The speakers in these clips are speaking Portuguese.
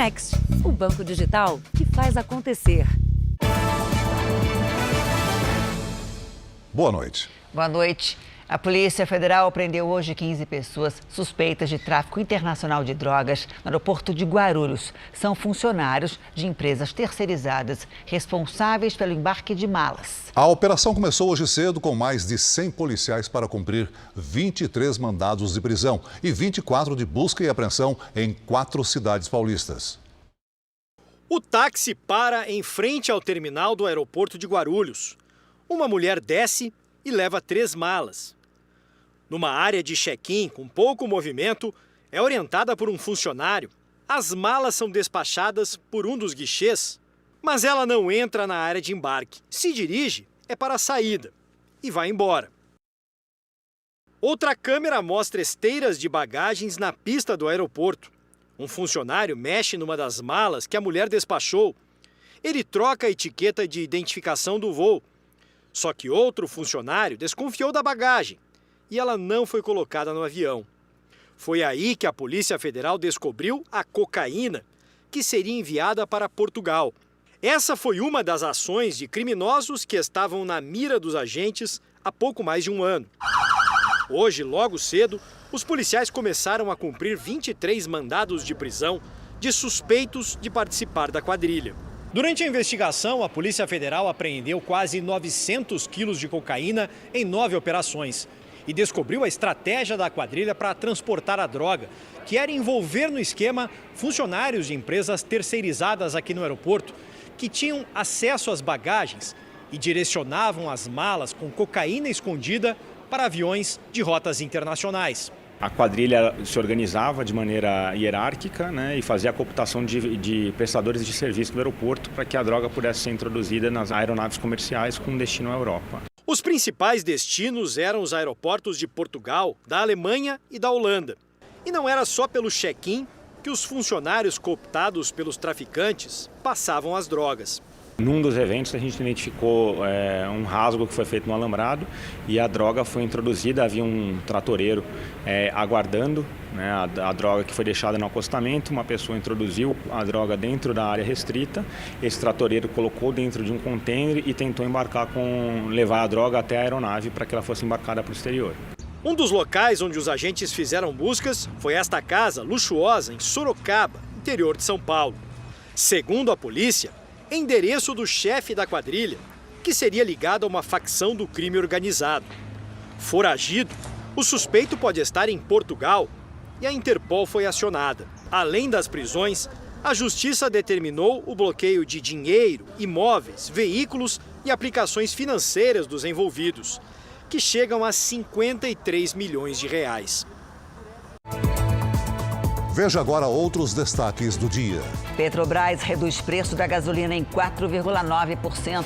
Next, o banco digital que faz acontecer. Boa noite. Boa noite. A Polícia Federal prendeu hoje 15 pessoas suspeitas de tráfico internacional de drogas no aeroporto de Guarulhos. São funcionários de empresas terceirizadas responsáveis pelo embarque de malas. A operação começou hoje cedo com mais de 100 policiais para cumprir 23 mandados de prisão e 24 de busca e apreensão em 4 cidades paulistas. O táxi para em frente ao terminal do aeroporto de Guarulhos. Uma mulher desce e leva 3 malas. Numa área de check-in com pouco movimento, é orientada por um funcionário. As malas são despachadas por um dos guichês, mas ela não entra na área de embarque. Se dirige para a saída e vai embora. Outra câmera mostra esteiras de bagagens na pista do aeroporto. Um funcionário mexe numa das malas que a mulher despachou. Ele troca a etiqueta de identificação do voo. Só que outro funcionário desconfiou da bagagem e ela não foi colocada no avião. Foi aí que a Polícia Federal descobriu a cocaína, que seria enviada para Portugal. Essa foi uma das ações de criminosos que estavam na mira dos agentes há pouco mais de um ano. Hoje, logo cedo, os policiais começaram a cumprir 23 mandados de prisão de suspeitos de participar da quadrilha. Durante a investigação, a Polícia Federal apreendeu quase 900 quilos de cocaína em 9 operações e descobriu a estratégia da quadrilha para transportar a droga, que era envolver no esquema funcionários de empresas terceirizadas aqui no aeroporto, que tinham acesso às bagagens e direcionavam as malas com cocaína escondida para aviões de rotas internacionais. A quadrilha se organizava de maneira hierárquica, né, e fazia a cooptação de prestadores de serviço do aeroporto para que a droga pudesse ser introduzida nas aeronaves comerciais com destino à Europa. Os principais destinos eram os aeroportos de Portugal, da Alemanha e da Holanda. E não era só pelo check-in que os funcionários cooptados pelos traficantes passavam as drogas. Num dos eventos a gente identificou um rasgo que foi feito no alambrado e a droga foi introduzida, havia um tratoreiro aguardando, né, a droga que foi deixada no acostamento, uma pessoa introduziu a droga dentro da área restrita, esse tratoreiro colocou dentro de um container e tentou levar a droga até a aeronave para que ela fosse embarcada para o exterior. Um dos locais onde os agentes fizeram buscas foi esta casa luxuosa em Sorocaba, interior de São Paulo. Segundo a polícia, endereço do chefe da quadrilha, que seria ligado a uma facção do crime organizado. Foragido, o suspeito pode estar em Portugal e a Interpol foi acionada. Além das prisões, a Justiça determinou o bloqueio de dinheiro, imóveis, veículos e aplicações financeiras dos envolvidos, que chegam a 53 milhões de reais. Veja agora outros destaques do dia. Petrobras reduz preço da gasolina em 4,9%.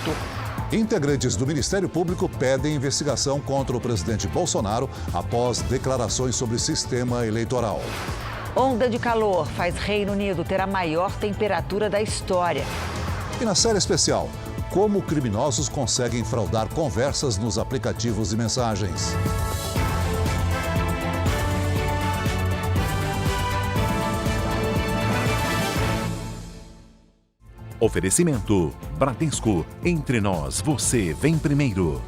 Integrantes do Ministério Público pedem investigação contra o presidente Bolsonaro após declarações sobre sistema eleitoral. Onda de calor faz Reino Unido ter a maior temperatura da história. E na série especial, como criminosos conseguem fraudar conversas nos aplicativos de mensagens. Oferecimento Bradesco. Entre nós, você vem primeiro.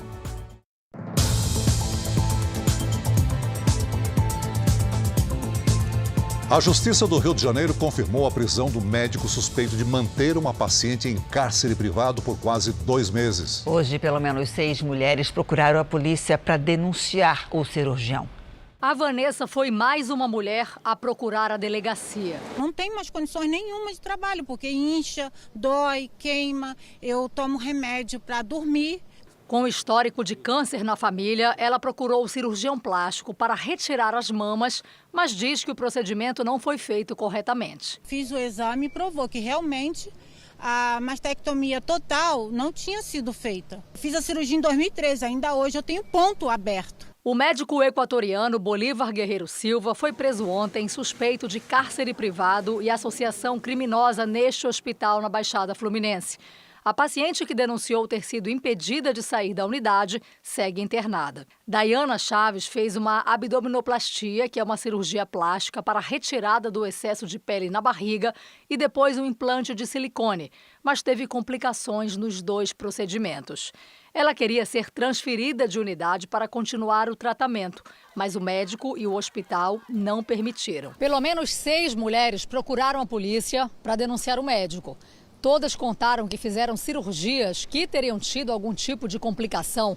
A Justiça do Rio de Janeiro confirmou a prisão do médico suspeito de manter uma paciente em cárcere privado por quase 2 meses. Hoje, pelo menos 6 mulheres procuraram a polícia para denunciar o cirurgião. A Vanessa foi mais uma mulher a procurar a delegacia. Não tem mais condições nenhuma de trabalho, porque incha, dói, queima. Eu tomo remédio para dormir. Com histórico de câncer na família, ela procurou o cirurgião plástico para retirar as mamas, mas diz que o procedimento não foi feito corretamente. Fiz o exame e provou que realmente a mastectomia total não tinha sido feita. Fiz a cirurgia em 2013, ainda hoje eu tenho ponto aberto. O médico equatoriano Bolívar Guerreiro Silva foi preso ontem suspeito de cárcere privado e associação criminosa neste hospital na Baixada Fluminense. A paciente que denunciou ter sido impedida de sair da unidade segue internada. Daiana Chaves fez uma abdominoplastia, que é uma cirurgia plástica para retirada do excesso de pele na barriga, e depois um implante de silicone, mas teve complicações nos 2 procedimentos. Ela queria ser transferida de unidade para continuar o tratamento, mas o médico e o hospital não permitiram. Pelo menos 6 mulheres procuraram a polícia para denunciar o médico. Todas contaram que fizeram cirurgias que teriam tido algum tipo de complicação.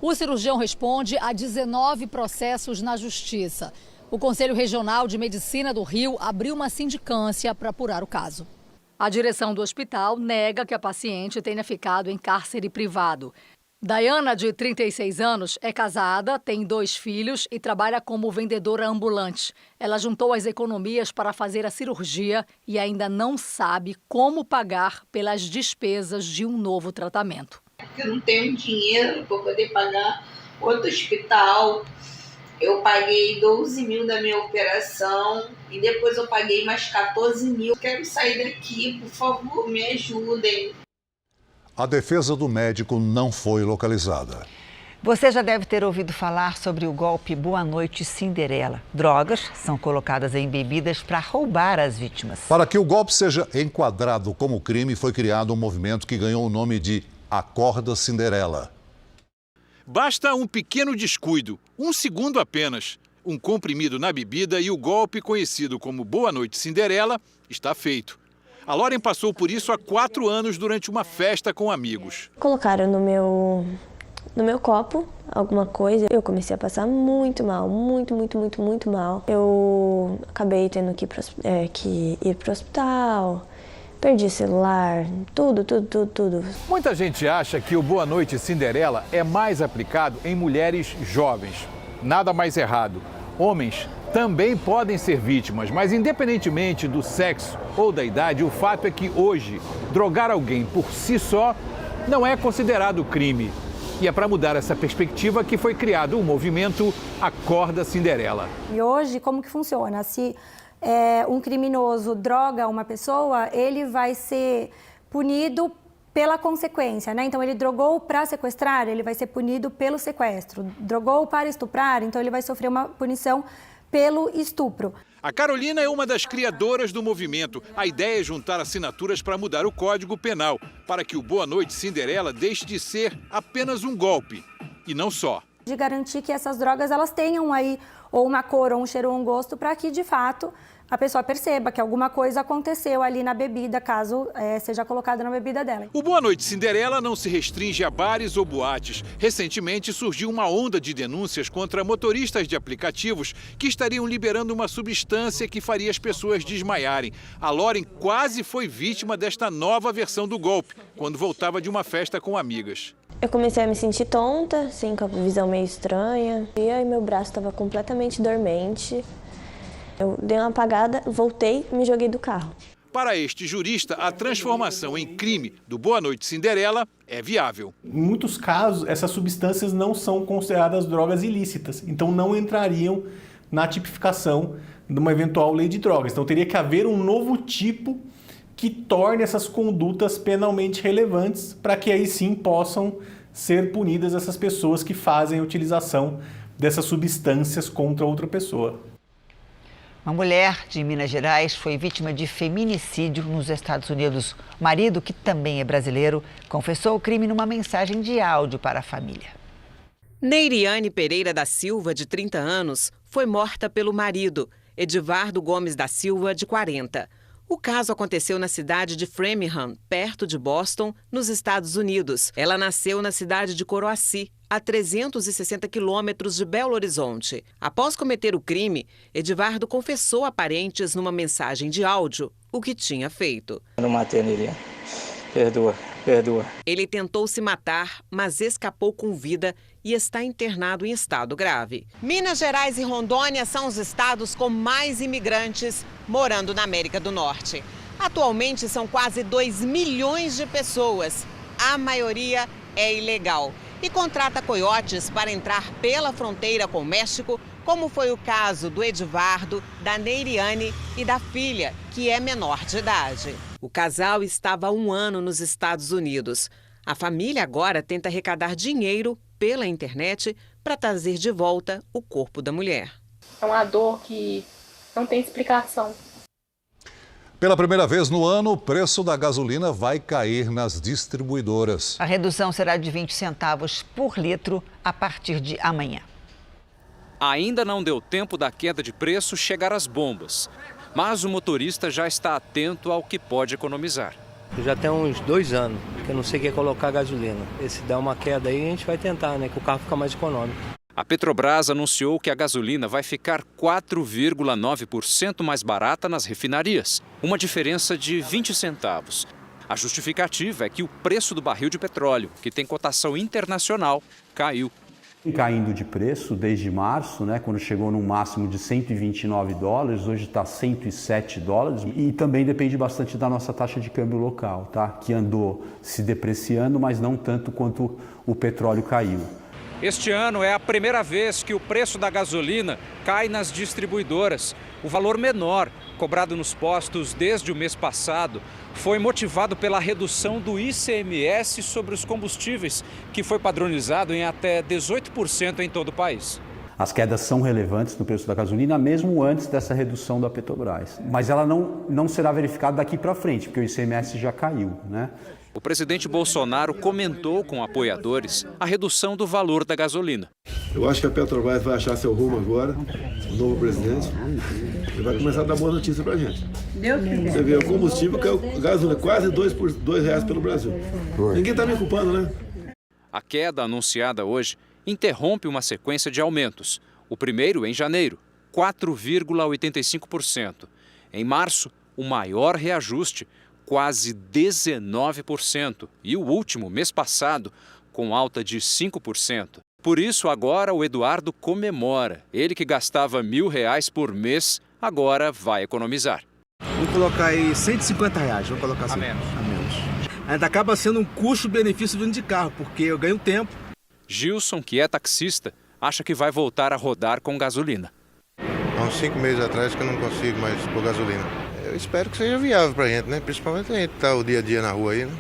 O cirurgião responde a 19 processos na Justiça. O Conselho Regional de Medicina do Rio abriu uma sindicância para apurar o caso. A direção do hospital nega que a paciente tenha ficado em cárcere privado. Daiana, de 36 anos, é casada, tem 2 filhos e trabalha como vendedora ambulante. Ela juntou as economias para fazer a cirurgia e ainda não sabe como pagar pelas despesas de um novo tratamento. Eu não tenho dinheiro para poder pagar outro hospital. Eu paguei 12 mil da minha operação e depois eu paguei mais 14 mil. Quero sair daqui, por favor, me ajudem. A defesa do médico não foi localizada. Você já deve ter ouvido falar sobre o golpe Boa Noite Cinderela. Drogas são colocadas em bebidas para roubar as vítimas. Para que o golpe seja enquadrado como crime, foi criado um movimento que ganhou o nome de Acorda Cinderela. Basta um pequeno descuido, 1 segundo apenas, um comprimido na bebida e o golpe conhecido como Boa Noite Cinderela está feito. A Lauren passou por isso há 4 anos durante uma festa com amigos. Colocaram no meu copo alguma coisa. Eu comecei a passar muito mal, muito mal. Eu acabei tendo que ir pro hospital, perdi celular, tudo. Muita gente acha que o Boa Noite Cinderela é mais aplicado em mulheres jovens. Nada mais errado. Homens também podem ser vítimas, mas independentemente do sexo ou da idade, o fato é que hoje, drogar alguém por si só não é considerado crime. E é para mudar essa perspectiva que foi criado o movimento Acorda Cinderela. E hoje, como que funciona? Se um criminoso droga uma pessoa, ele vai ser punido pela consequência, né? Então, ele drogou para sequestrar, ele vai ser punido pelo sequestro. Drogou para estuprar, então ele vai sofrer uma punição pelo estupro. A Carolina é uma das criadoras do movimento. A ideia é juntar assinaturas para mudar o Código Penal, para que o Boa Noite Cinderela deixe de ser apenas um golpe. E não só. De garantir que essas drogas elas tenham aí ou uma cor, ou um cheiro, ou um gosto, para que, de fato, a pessoa perceba que alguma coisa aconteceu ali na bebida, caso seja colocada na bebida dela. O Boa Noite Cinderela não se restringe a bares ou boates. Recentemente surgiu uma onda de denúncias contra motoristas de aplicativos que estariam liberando uma substância que faria as pessoas desmaiarem. A Lauren quase foi vítima desta nova versão do golpe, quando voltava de uma festa com amigas. Eu comecei a me sentir tonta, assim, com a visão meio estranha. E aí meu braço estava completamente dormente. Eu dei uma apagada, voltei e me joguei do carro. Para este jurista, a transformação em crime do Boa Noite Cinderela é viável. Em muitos casos, essas substâncias não são consideradas drogas ilícitas, então não entrariam na tipificação de uma eventual lei de drogas. Então teria que haver um novo tipo que torne essas condutas penalmente relevantes para que aí sim possam ser punidas essas pessoas que fazem a utilização dessas substâncias contra outra pessoa. Uma mulher de Minas Gerais foi vítima de feminicídio nos Estados Unidos. O marido, que também é brasileiro, confessou o crime numa mensagem de áudio para a família. Neiriane Pereira da Silva, de 30 anos, foi morta pelo marido, Edivardo Gomes da Silva, de 40. O caso aconteceu na cidade de Framingham, perto de Boston, nos Estados Unidos. Ela nasceu na cidade de Coroaci, a 360 quilômetros de Belo Horizonte. Após cometer o crime, Edivardo confessou a parentes numa mensagem de áudio o que tinha feito. Eu não matei a Neiriane. Perdoa. Ele tentou se matar, mas escapou com vida e está internado em estado grave. Minas Gerais e Rondônia são os estados com mais imigrantes morando na América do Norte. Atualmente são quase 2 milhões de pessoas. A maioria é ilegal e contrata coiotes para entrar pela fronteira com o México, como foi o caso do Edivardo, da Neiriane e da filha, que é menor de idade. O casal estava há 1 ano nos Estados Unidos. A família agora tenta arrecadar dinheiro pela internet para trazer de volta o corpo da mulher. É uma dor que não tem explicação. Pela primeira vez no ano, o preço da gasolina vai cair nas distribuidoras. A redução será de 20 centavos por litro a partir de amanhã. Ainda não deu tempo da queda de preço chegar às bombas, mas o motorista já está atento ao que pode economizar. Já tem uns 2 anos que eu não sei o que é colocar gasolina. E se der uma queda aí, a gente vai tentar, né? Que o carro fica mais econômico. A Petrobras anunciou que a gasolina vai ficar 4,9% mais barata nas refinarias, uma diferença de 20 centavos. A justificativa é que o preço do barril de petróleo, que tem cotação internacional, caiu. Caindo de preço desde março, né, quando chegou no máximo de 129 dólares, hoje está 107 dólares. E também depende bastante da nossa taxa de câmbio local, tá? Que andou se depreciando, mas não tanto quanto o petróleo caiu. Este ano é a primeira vez que o preço da gasolina cai nas distribuidoras. O valor menor, cobrado nos postos desde o mês passado, foi motivado pela redução do ICMS sobre os combustíveis, que foi padronizado em até 18% em todo o país. As quedas são relevantes no preço da gasolina, mesmo antes dessa redução da Petrobras. Mas ela não será verificada daqui para frente, porque o ICMS já caiu, né? O presidente Bolsonaro comentou com apoiadores a redução do valor da gasolina. Eu acho que a Petrobras vai achar seu rumo agora, o novo presidente, e vai começar a dar boa notícia pra gente. Você vê, o combustível caiu, gasolina quase R$2 pelo Brasil. Ninguém está me culpando, né? A queda anunciada hoje interrompe uma sequência de aumentos. O primeiro em janeiro, 4,85%. Em março, o maior reajuste, quase 19%. E o último, mês passado, com alta de 5%. Por isso, agora o Eduardo comemora. Ele que gastava R$1.000 por mês, agora vai economizar. Vou colocar aí R$150, vou colocar assim. A menos. Ainda acaba sendo um custo-benefício vindo de carro, porque eu ganho tempo. Gilson, que é taxista, acha que vai voltar a rodar com gasolina. Há uns 5 meses atrás que eu não consigo mais pôr gasolina. Eu espero que seja viável pra gente, né? Principalmente a gente tá o dia a dia na rua aí, né?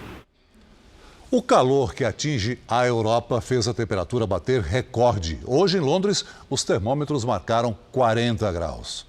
O calor que atinge a Europa fez a temperatura bater recorde. Hoje, em Londres, os termômetros marcaram 40 graus.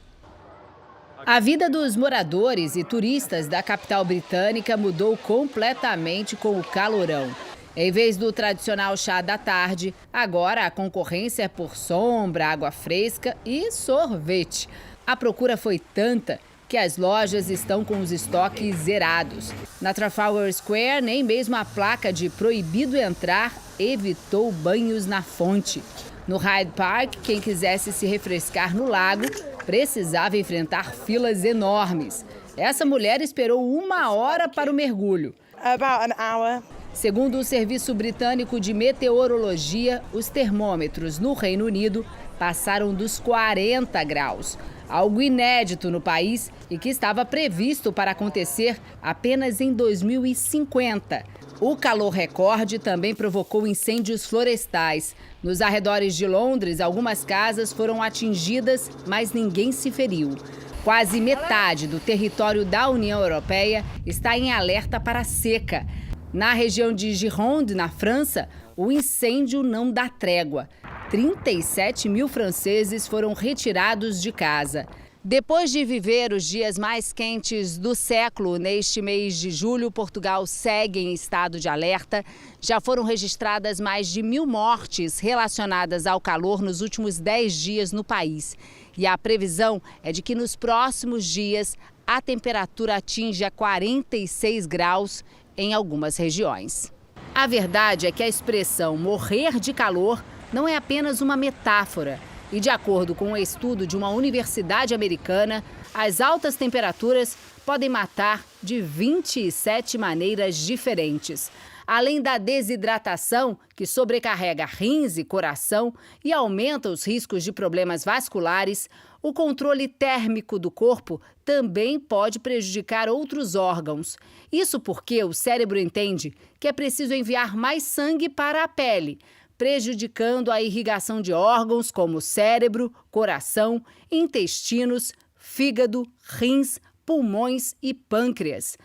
A vida dos moradores e turistas da capital britânica mudou completamente com o calorão. Em vez do tradicional chá da tarde, agora a concorrência é por sombra, água fresca e sorvete. A procura foi tanta que as lojas estão com os estoques zerados. Na Trafalgar Square, nem mesmo a placa de proibido entrar evitou banhos na fonte. No Hyde Park, quem quisesse se refrescar no lago precisava enfrentar filas enormes. Essa mulher esperou 1 hora para o mergulho. About an hour. Segundo o Serviço Britânico de Meteorologia, os termômetros no Reino Unido passaram dos 40 graus. Algo inédito no país e que estava previsto para acontecer apenas em 2050. O calor recorde também provocou incêndios florestais. Nos arredores de Londres, algumas casas foram atingidas, mas ninguém se feriu. Quase metade do território da União Europeia está em alerta para seca. Na região de Gironde, na França, o incêndio não dá trégua. 37 mil franceses foram retirados de casa. Depois de viver os dias mais quentes do século, neste mês de julho, Portugal segue em estado de alerta. Já foram registradas mais de 1.000 mortes relacionadas ao calor nos últimos 10 dias no país. E a previsão é de que nos próximos dias a temperatura atinja 46 graus em algumas regiões. A verdade é que a expressão morrer de calor não é apenas uma metáfora. E de acordo com um estudo de uma universidade americana, as altas temperaturas podem matar de 27 maneiras diferentes. Além da desidratação, que sobrecarrega rins e coração e aumenta os riscos de problemas vasculares, o controle térmico do corpo também pode prejudicar outros órgãos. Isso porque o cérebro entende que é preciso enviar mais sangue para a pele, prejudicando a irrigação de órgãos como cérebro, coração, intestinos, fígado, rins, pulmões e pâncreas.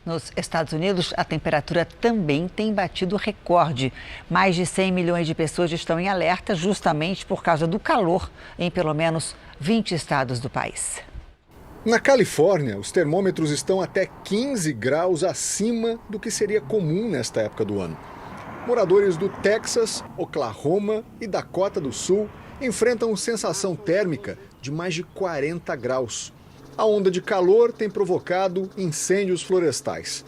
Nos Estados Unidos, a temperatura também tem batido recorde. Mais de 100 milhões de pessoas estão em alerta justamente por causa do calor em pelo menos 20 estados do país. Na Califórnia, os termômetros estão até 15 graus acima do que seria comum nesta época do ano. Moradores do Texas, Oklahoma e Dakota do Sul enfrentam sensação térmica de mais de 40 graus. A onda de calor tem provocado incêndios florestais.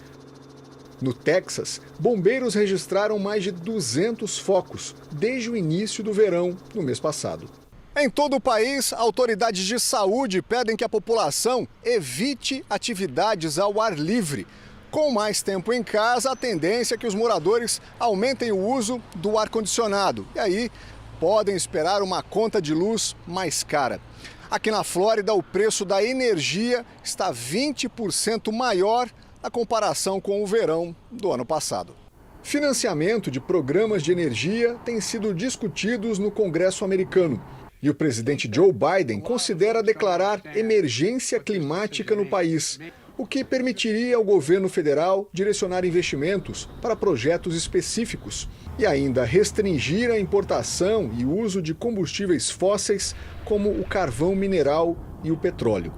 No Texas, bombeiros registraram mais de 200 focos desde o início do verão no mês passado. Em todo o país, autoridades de saúde pedem que a população evite atividades ao ar livre. Com mais tempo em casa, a tendência é que os moradores aumentem o uso do ar-condicionado. E aí, podem esperar uma conta de luz mais cara. Aqui na Flórida, o preço da energia está 20% maior na comparação com o verão do ano passado. Financiamento de programas de energia tem sido discutidos no Congresso americano. E o presidente Joe Biden considera declarar emergência climática no país, o que permitiria ao governo federal direcionar investimentos para projetos específicos e ainda restringir a importação e uso de combustíveis fósseis como o carvão mineral e o petróleo.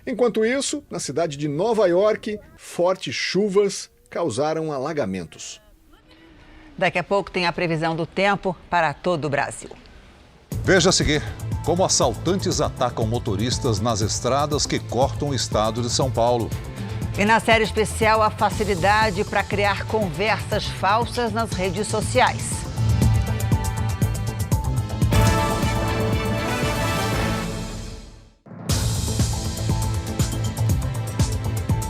Enquanto isso, na cidade de Nova York, fortes chuvas causaram alagamentos. Daqui a pouco tem a previsão do tempo para todo o Brasil. Veja a seguir como assaltantes atacam motoristas nas estradas que cortam o estado de São Paulo. E na série especial, a facilidade para criar conversas falsas nas redes sociais.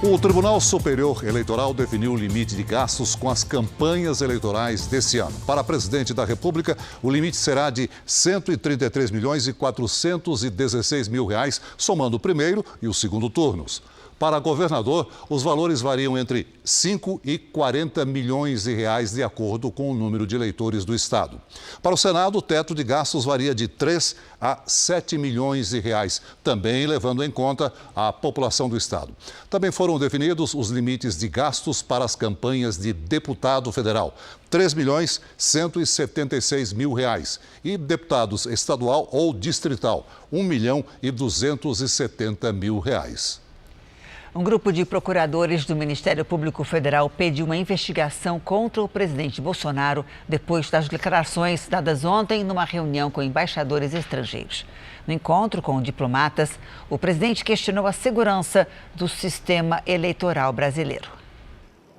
O Tribunal Superior Eleitoral definiu o limite de gastos com as campanhas eleitorais desse ano. Para presidente da República, o limite será de R$ 133.416.000, somando o primeiro e o segundo turnos. Para governador, os valores variam entre 5 e 40 milhões de reais, de acordo com o número de eleitores do estado. Para o Senado, o teto de gastos varia de 3 a 7 milhões de reais, também levando em conta a população do estado. Também foram definidos os limites de gastos para as campanhas de deputado federal, R$ 3.176.000, e deputados estadual ou distrital, R$ 1.270.000. Um grupo de procuradores do Ministério Público Federal pediu uma investigação contra o presidente Bolsonaro depois das declarações dadas ontem numa reunião com embaixadores estrangeiros. No encontro com diplomatas, o presidente questionou a segurança do sistema eleitoral brasileiro.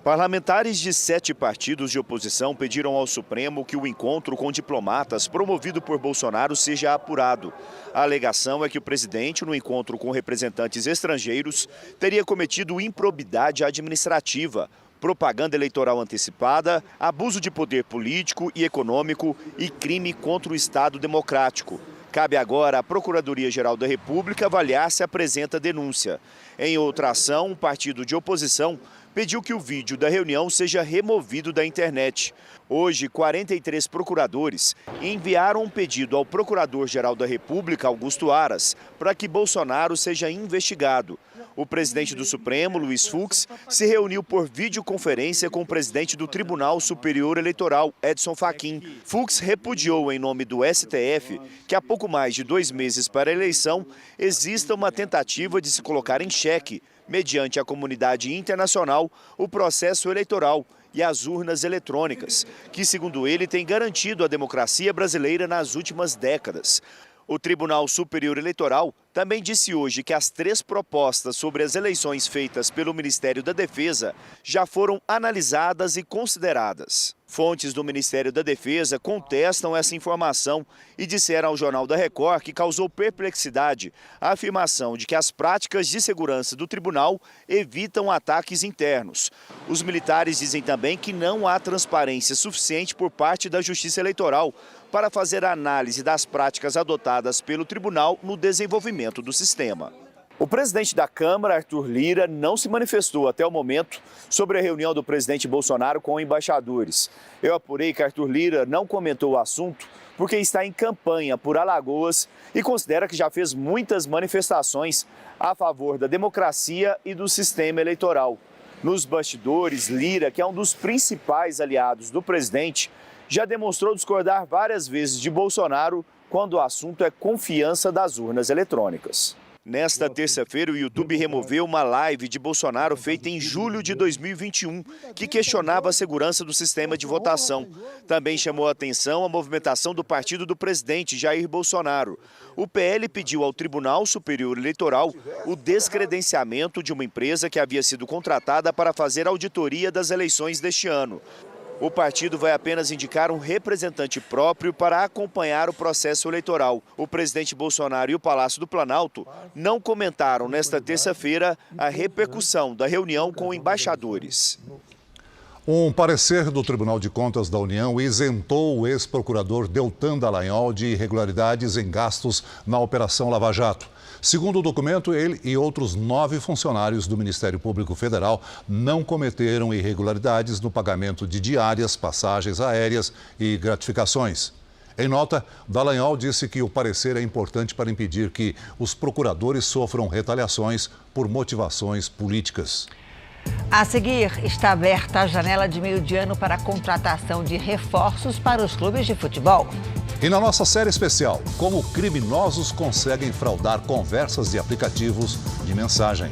Parlamentares de 7 partidos de oposição pediram ao Supremo que o encontro com diplomatas promovido por Bolsonaro seja apurado. A alegação é que o presidente, no encontro com representantes estrangeiros, teria cometido improbidade administrativa, propaganda eleitoral antecipada, abuso de poder político e econômico e crime contra o Estado democrático. Cabe agora à Procuradoria-Geral da República avaliar se apresenta denúncia. Em outra ação, um partido de oposição pediu que o vídeo da reunião seja removido da internet. Hoje, 43 procuradores enviaram um pedido ao Procurador-Geral da República, Augusto Aras, para que Bolsonaro seja investigado. O presidente do Supremo, Luiz Fux, se reuniu por videoconferência com o presidente do Tribunal Superior Eleitoral, Edson Fachin. Fux repudiou em nome do STF que há pouco mais de 2 meses para a eleição exista uma tentativa de se colocar em xeque, mediante a comunidade internacional, o processo eleitoral e as urnas eletrônicas, que, segundo ele, tem garantido a democracia brasileira nas últimas décadas. O Tribunal Superior Eleitoral também disse hoje que as 3 propostas sobre as eleições feitas pelo Ministério da Defesa já foram analisadas e consideradas. Fontes do Ministério da Defesa contestam essa informação e disseram ao Jornal da Record que causou perplexidade a afirmação de que as práticas de segurança do tribunal evitam ataques internos. Os militares dizem também que não há transparência suficiente por parte da Justiça Eleitoral para fazer a análise das práticas adotadas pelo tribunal no desenvolvimento do sistema. O presidente da Câmara, Arthur Lira, não se manifestou até o momento sobre a reunião do presidente Bolsonaro com embaixadores. Eu apurei que Arthur Lira não comentou o assunto porque está em campanha por Alagoas e considera que já fez muitas manifestações a favor da democracia e do sistema eleitoral. Nos bastidores, Lira, que é um dos principais aliados do presidente, já demonstrou discordar várias vezes de Bolsonaro quando o assunto é confiança das urnas eletrônicas. Nesta terça-feira, o YouTube removeu uma live de Bolsonaro feita em julho de 2021, que questionava a segurança do sistema de votação. Também chamou a atenção a movimentação do partido do presidente Jair Bolsonaro. O PL pediu ao Tribunal Superior Eleitoral o descredenciamento de uma empresa que havia sido contratada para fazer auditoria das eleições deste ano. O partido vai apenas indicar um representante próprio para acompanhar o processo eleitoral. O presidente Bolsonaro e o Palácio do Planalto não comentaram nesta terça-feira a repercussão da reunião com embaixadores. Um parecer do Tribunal de Contas da União isentou o ex-procurador Deltan Dallagnol de irregularidades em gastos na Operação Lava Jato. Segundo o documento, ele e outros 9 funcionários do Ministério Público Federal não cometeram irregularidades no pagamento de diárias, passagens aéreas e gratificações. Em nota, Dallagnol disse que o parecer é importante para impedir que os procuradores sofram retaliações por motivações políticas. A seguir, está aberta a janela de meio de ano para a contratação de reforços para os clubes de futebol. E na nossa série especial, como criminosos conseguem fraudar conversas de aplicativos de mensagem.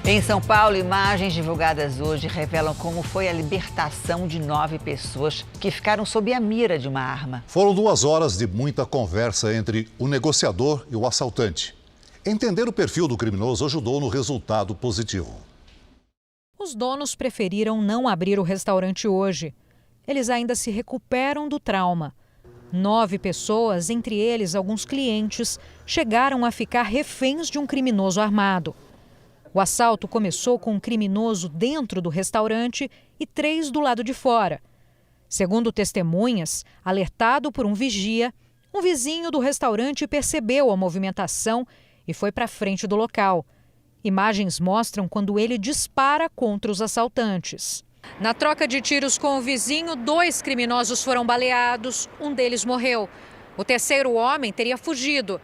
Em São Paulo, imagens divulgadas hoje revelam como foi a libertação de 9 pessoas que ficaram sob a mira de uma arma. Foram 2 horas de muita conversa entre o negociador e o assaltante. Entender o perfil do criminoso ajudou no resultado positivo. Os donos preferiram não abrir o restaurante hoje. Eles ainda se recuperam do trauma. 9 pessoas, entre eles alguns clientes, chegaram a ficar reféns de um criminoso armado. O assalto começou com um criminoso dentro do restaurante e 3 do lado de fora. Segundo testemunhas, alertado por um vigia, um vizinho do restaurante percebeu a movimentação e foi para frente do local. Imagens mostram quando ele dispara contra os assaltantes. Na troca de tiros com o vizinho, 2 criminosos foram baleados, um deles morreu. O terceiro homem teria fugido.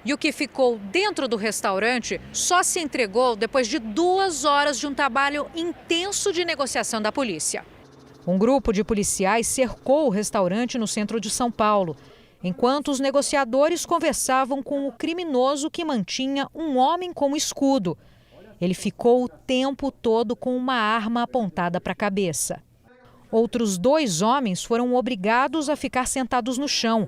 E o que ficou dentro do restaurante só se entregou depois de 2 horas de um trabalho intenso de negociação da polícia. Um grupo de policiais cercou o restaurante no centro de São Paulo, enquanto os negociadores conversavam com o criminoso que mantinha um homem como escudo. Ele ficou o tempo todo com uma arma apontada para a cabeça. Outros 2 homens foram obrigados a ficar sentados no chão.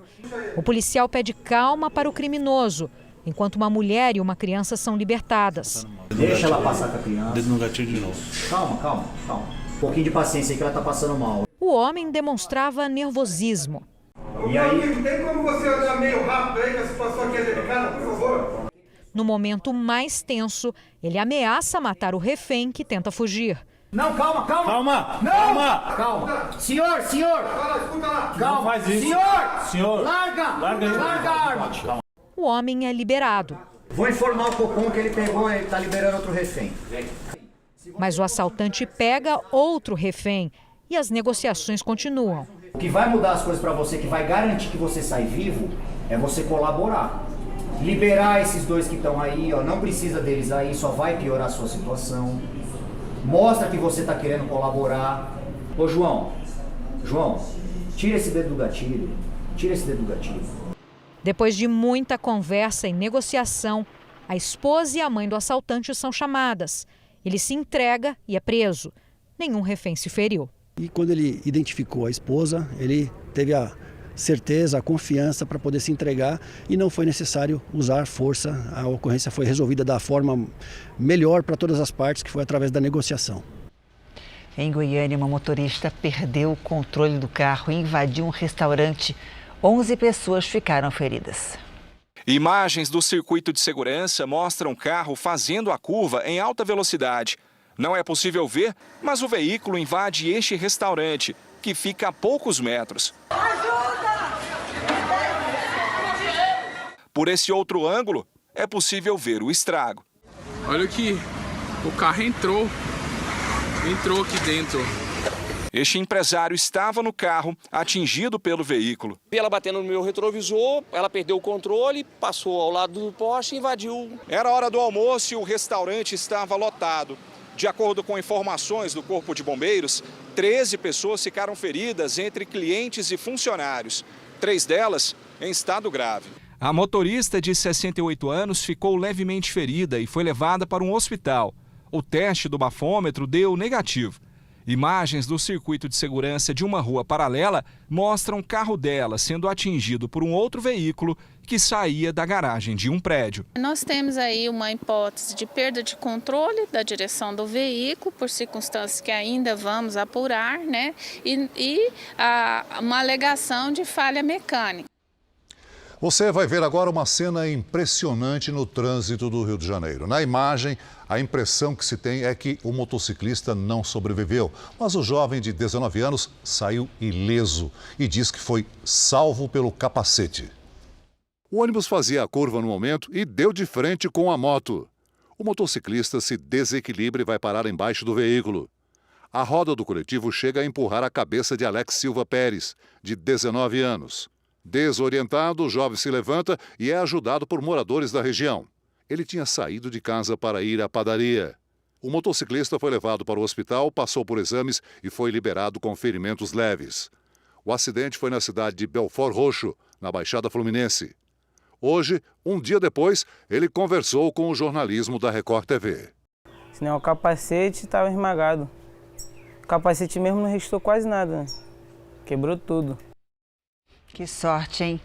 O policial pede calma para o criminoso, enquanto uma mulher e uma criança são libertadas. Deixa ela passar com a criança. Dedo no gatilho de novo. Calma. Um pouquinho de paciência aí que ela tá passando mal. O homem demonstrava nervosismo. E aí? Tem como você andar meio rápido aí, que a situação aqui é delicada, por favor? No momento mais tenso, ele ameaça matar o refém que tenta fugir. Não, calma. Senhor. Calma. Não faz isso. Senhor. Larga a arma. O homem é liberado. Vou informar o Cocom que ele pegou e está liberando outro refém. Mas o assaltante pega outro refém e as negociações continuam. O que vai mudar as coisas para você, que vai garantir que você sai vivo, é você colaborar. Liberar esses 2 que estão aí, não precisa deles aí, só vai piorar a sua situação. Mostra que você está querendo colaborar. Ô João, tira esse dedo do gatilho. Depois de muita conversa e negociação, a esposa e a mãe do assaltante são chamadas. Ele se entrega e é preso. Nenhum refém se feriu. E quando ele identificou a esposa, ele teve a certeza, a confiança para poder se entregar e não foi necessário usar força. A ocorrência foi resolvida da forma melhor para todas as partes, que foi através da negociação. Em Goiânia, uma motorista perdeu o controle do carro e invadiu um restaurante. 11 pessoas ficaram feridas. Imagens do circuito de segurança mostram o carro fazendo a curva em alta velocidade. Não é possível ver, mas o veículo invade este restaurante, que fica a poucos metros. Por esse outro ângulo, é possível ver o estrago. Olha que o carro entrou aqui dentro. Este empresário estava no carro, atingido pelo veículo. Ela batendo no meu retrovisor, ela perdeu o controle, passou ao lado do poste e invadiu. Era hora do almoço e o restaurante estava lotado. De acordo com informações do Corpo de Bombeiros, 13 pessoas ficaram feridas entre clientes e funcionários. 3 delas em estado grave. A motorista de 68 anos ficou levemente ferida e foi levada para um hospital. O teste do bafômetro deu negativo. Imagens do circuito de segurança de uma rua paralela mostram o carro dela sendo atingido por um outro veículo que saía da garagem de um prédio. Nós temos aí uma hipótese de perda de controle da direção do veículo, por circunstâncias que ainda vamos apurar, né? E uma alegação de falha mecânica. Você vai ver agora uma cena impressionante no trânsito do Rio de Janeiro. Na imagem, a impressão que se tem é que o motociclista não sobreviveu, mas o jovem de 19 anos saiu ileso e diz que foi salvo pelo capacete. O ônibus fazia a curva no momento e deu de frente com a moto. O motociclista se desequilibra e vai parar embaixo do veículo. A roda do coletivo chega a empurrar a cabeça de Alex Silva Pérez, de 19 anos. Desorientado, o jovem se levanta e é ajudado por moradores da região. Ele tinha saído de casa para ir à padaria. O motociclista foi levado para o hospital, passou por exames e foi liberado com ferimentos leves. O acidente foi na cidade de Belford Roxo, na Baixada Fluminense. Hoje, um dia depois, ele conversou com o jornalismo da Record TV. O capacete estava esmagado. O capacete mesmo não restou quase nada, né? Quebrou tudo. Que sorte, hein?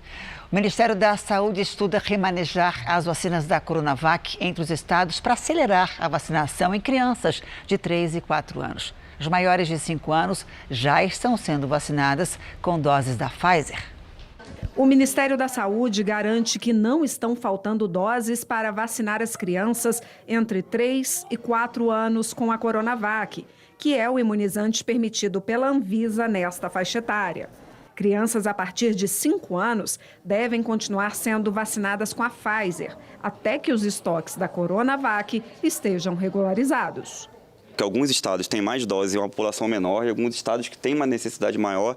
O Ministério da Saúde estuda remanejar as vacinas da Coronavac entre os estados para acelerar a vacinação em crianças de 3 e 4 anos. As maiores de 5 anos já estão sendo vacinadas com doses da Pfizer. O Ministério da Saúde garante que não estão faltando doses para vacinar as crianças entre 3 e 4 anos com a Coronavac, que é o imunizante permitido pela Anvisa nesta faixa etária. Crianças a partir de 5 anos devem continuar sendo vacinadas com a Pfizer, até que os estoques da Coronavac estejam regularizados. Que alguns estados têm mais doses e uma população menor, e alguns estados que têm uma necessidade maior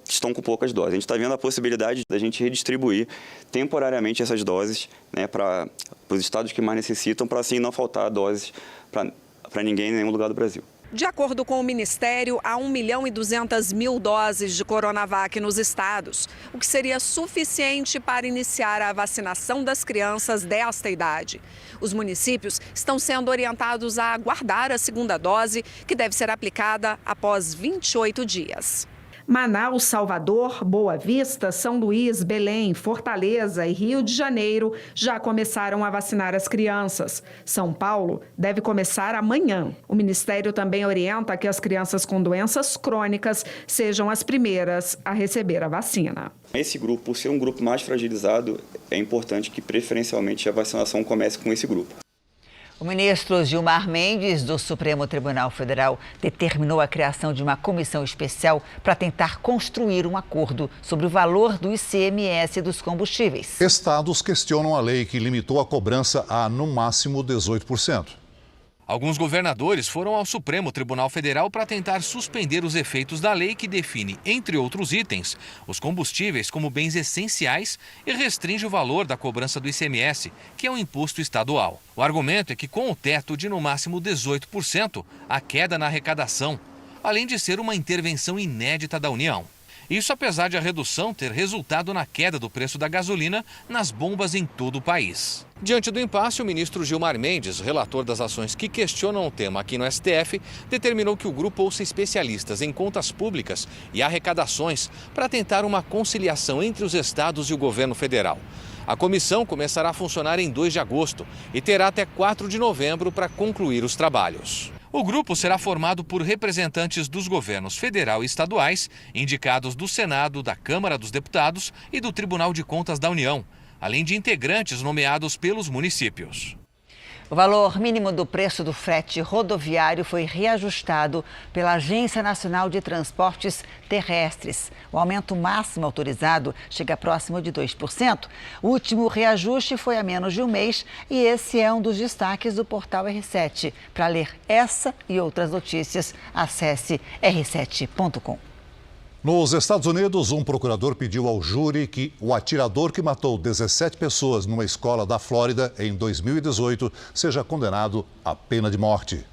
estão com poucas doses. A gente está vendo a possibilidade da gente redistribuir temporariamente essas doses, né, para os estados que mais necessitam, para assim não faltar doses para ninguém em nenhum lugar do Brasil. De acordo com o Ministério, há 1.200.000 doses de Coronavac nos estados, o que seria suficiente para iniciar a vacinação das crianças desta idade. Os municípios estão sendo orientados a aguardar a segunda dose, que deve ser aplicada após 28 dias. Manaus, Salvador, Boa Vista, São Luís, Belém, Fortaleza e Rio de Janeiro já começaram a vacinar as crianças. São Paulo deve começar amanhã. O Ministério também orienta que as crianças com doenças crônicas sejam as primeiras a receber a vacina. Esse grupo, por ser um grupo mais fragilizado, é importante que preferencialmente a vacinação comece com esse grupo. O ministro Gilmar Mendes, do Supremo Tribunal Federal, determinou a criação de uma comissão especial para tentar construir um acordo sobre o valor do ICMS dos combustíveis. Estados questionam a lei que limitou a cobrança a, no máximo, 18%. Alguns governadores foram ao Supremo Tribunal Federal para tentar suspender os efeitos da lei que define, entre outros itens, os combustíveis como bens essenciais e restringe o valor da cobrança do ICMS, que é um imposto estadual. O argumento é que, com o teto de no máximo 18%, há queda na arrecadação, além de ser uma intervenção inédita da União. Isso apesar de a redução ter resultado na queda do preço da gasolina nas bombas em todo o país. Diante do impasse, o ministro Gilmar Mendes, relator das ações que questionam o tema aqui no STF, determinou que o grupo ouça especialistas em contas públicas e arrecadações para tentar uma conciliação entre os estados e o governo federal. A comissão começará a funcionar em 2 de agosto e terá até 4 de novembro para concluir os trabalhos. O grupo será formado por representantes dos governos federal e estaduais, indicados do Senado, da Câmara dos Deputados e do Tribunal de Contas da União, além de integrantes nomeados pelos municípios. O valor mínimo do preço do frete rodoviário foi reajustado pela Agência Nacional de Transportes Terrestres. O aumento máximo autorizado chega próximo de 2%. O último reajuste foi há menos de um mês e esse é um dos destaques do portal R7. Para ler essa e outras notícias, acesse r7.com. Nos Estados Unidos, um procurador pediu ao júri que o atirador que matou 17 pessoas numa escola da Flórida em 2018 seja condenado à pena de morte.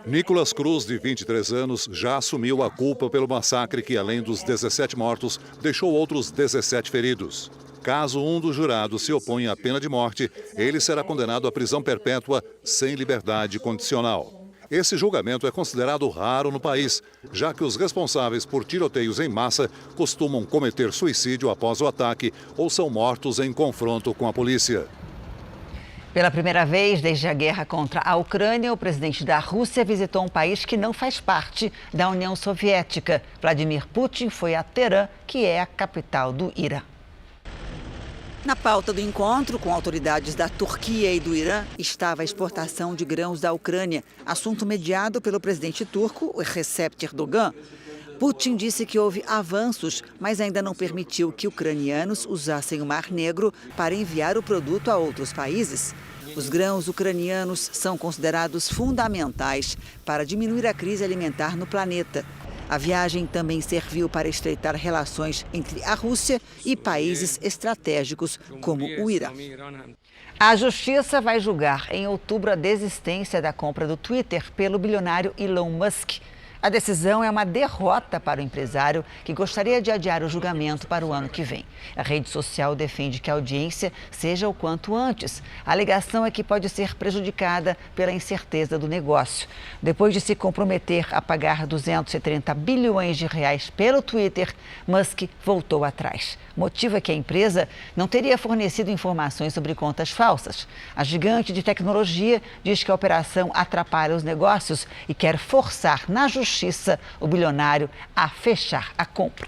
Nicolas Cruz, de 23 anos, já assumiu a culpa pelo massacre que, além dos 17 mortos, deixou outros 17 feridos. Caso um dos jurados se oponha à pena de morte, ele será condenado à prisão perpétua sem liberdade condicional. Esse julgamento é considerado raro no país, já que os responsáveis por tiroteios em massa costumam cometer suicídio após o ataque ou são mortos em confronto com a polícia. Pela primeira vez desde a guerra contra a Ucrânia, o presidente da Rússia visitou um país que não faz parte da União Soviética. Vladimir Putin foi a Teherã, que é a capital do Irã. Na pauta do encontro com autoridades da Turquia e do Irã estava a exportação de grãos da Ucrânia, assunto mediado pelo presidente turco Recep Erdogan. Putin disse que houve avanços, mas ainda não permitiu que ucranianos usassem o Mar Negro para enviar o produto a outros países. Os grãos ucranianos são considerados fundamentais para diminuir a crise alimentar no planeta. A viagem também serviu para estreitar relações entre a Rússia e países estratégicos como o Irã. A Justiça vai julgar em outubro a desistência da compra do Twitter pelo bilionário Elon Musk. A decisão é uma derrota para o empresário que gostaria de adiar o julgamento para o ano que vem. A rede social defende que a audiência seja o quanto antes. A alegação é que pode ser prejudicada pela incerteza do negócio. Depois de se comprometer a pagar 230 bilhões de reais pelo Twitter, Musk voltou atrás. O motivo é que a empresa não teria fornecido informações sobre contas falsas. A gigante de tecnologia diz que a operação atrapalha os negócios e quer forçar na justiça o bilionário a fechar a compra.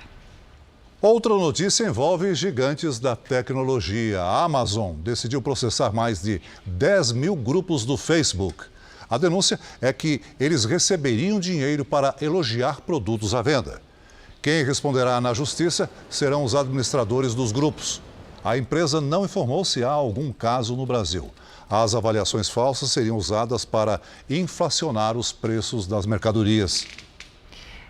Outra notícia envolve gigantes da tecnologia. A Amazon decidiu processar mais de 10 mil grupos do Facebook. A denúncia é que eles receberiam dinheiro para elogiar produtos à venda. Quem responderá na justiça serão os administradores dos grupos. A empresa não informou se há algum caso no Brasil. As avaliações falsas seriam usadas para inflacionar os preços das mercadorias.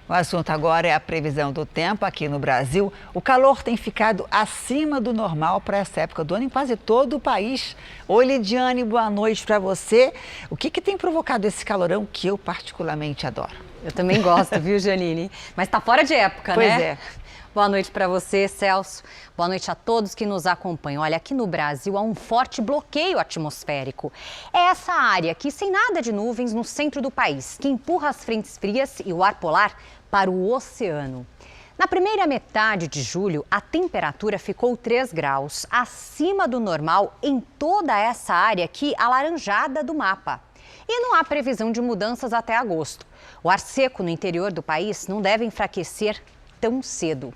O assunto agora é a previsão do tempo aqui no Brasil. O calor tem ficado acima do normal para essa época do ano em quase todo o país. Oi, Lidiane, boa noite para você. O que tem provocado esse calorão que eu particularmente adoro? Eu também gosto, viu, Janine? Mas tá fora de época, pois né? Pois é. Boa noite para você, Celso. Boa noite a todos que nos acompanham. Olha, aqui no Brasil há um forte bloqueio atmosférico. É essa área aqui, sem nada de nuvens, no centro do país, que empurra as frentes frias e o ar polar para o oceano. Na primeira metade de julho, a temperatura ficou 3 graus acima do normal em toda essa área aqui alaranjada do mapa. E não há previsão de mudanças até agosto. O ar seco no interior do país não deve enfraquecer tão cedo.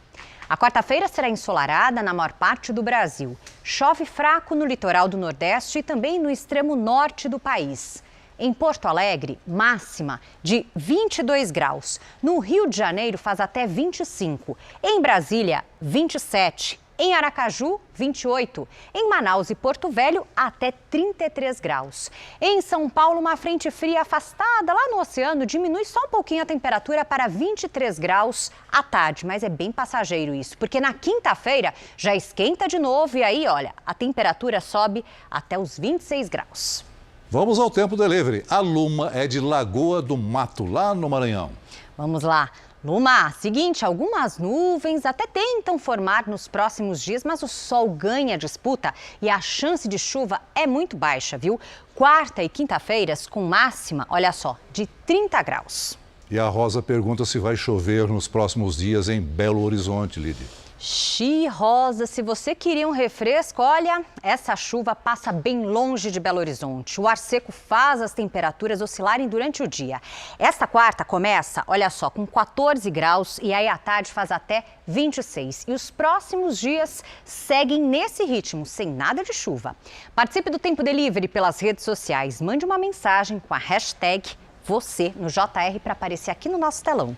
A quarta-feira será ensolarada na maior parte do Brasil. Chove fraco no litoral do Nordeste e também no extremo norte do país. Em Porto Alegre, máxima de 22 graus. No Rio de Janeiro faz até 25. Em Brasília, 27. Em Aracaju, 28. Em Manaus e Porto Velho, até 33 graus. Em São Paulo, uma frente fria afastada lá no oceano diminui só um pouquinho a temperatura para 23 graus à tarde. Mas é bem passageiro isso, porque na quinta-feira já esquenta de novo e aí, olha, a temperatura sobe até os 26 graus. Vamos ao Tempo Delivery. A Luma é de Lagoa do Mato, lá no Maranhão. Vamos lá. Luma, seguinte, algumas nuvens até tentam formar nos próximos dias, mas o sol ganha disputa e a chance de chuva é muito baixa, viu? Quarta e quinta-feiras com máxima, olha só, de 30 graus. E a Rosa pergunta se vai chover nos próximos dias em Belo Horizonte, Lídia. Xi Rosa, se você queria um refresco, olha, essa chuva passa bem longe de Belo Horizonte. O ar seco faz as temperaturas oscilarem durante o dia. Esta quarta começa, olha só, com 14 graus e aí à tarde faz até 26. E os próximos dias seguem nesse ritmo, sem nada de chuva. Participe do Tempo Delivery pelas redes sociais. Mande uma mensagem com a hashtag você no JR para aparecer aqui no nosso telão.